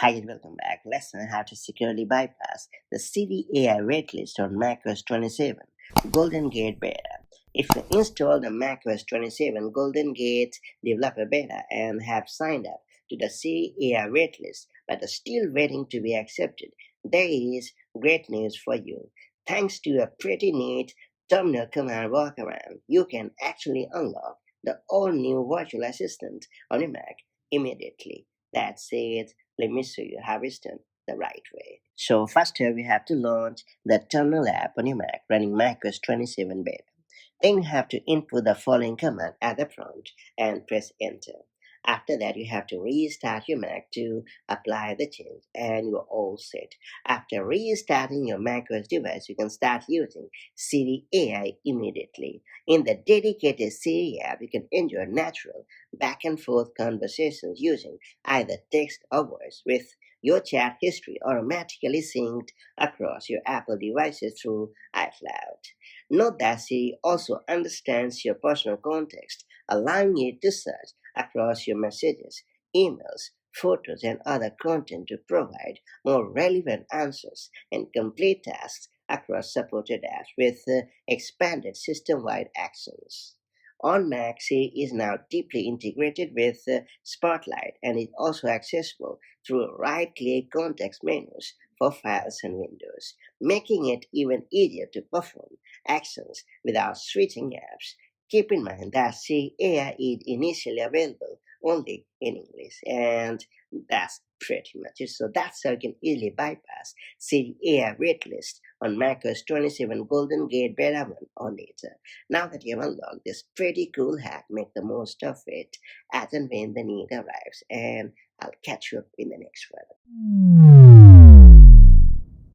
Hi and welcome back. Let's learn how to securely bypass the Siri AI waitlist on macOS 27 Golden Gate Beta. If you install the macOS 27 Golden Gate Developer Beta and have signed up to the Siri AI waitlist but are still waiting to be accepted, there is great news for you. Thanks to a pretty neat terminal command workaround, you can actually unlock the all-new virtual assistant on your Mac immediately. That's it. Let me show you how it's done the right way. So first here we have to launch the terminal app on your Mac running macOS 27 beta. Then you have to input the following command at the prompt and press enter. After that, you have to restart your Mac to apply the change and you're all set. After restarting your macOS device, you can start using Siri AI immediately. In the dedicated Siri app, you can enjoy natural back and forth conversations using either text or voice with your chat history automatically synced across your Apple devices through iCloud. Note that Siri also understands your personal context, allowing it to search across your messages, emails, photos, and other content to provide more relevant answers and complete tasks across supported apps with expanded system-wide actions. On Mac, Siri is now deeply integrated with Spotlight and is also accessible through right-click context menus for files and windows, making it even easier to perform actions without switching apps. Keep in mind that Siri AI is initially available only in English, and that's pretty much it. So that's how you can easily bypass Siri AI waitlist on macOS 27 Golden Gate Beta 1 or later. Now that you have unlocked this pretty cool hack, make the most of it as and when the need arrives, and I'll catch you up in the next one.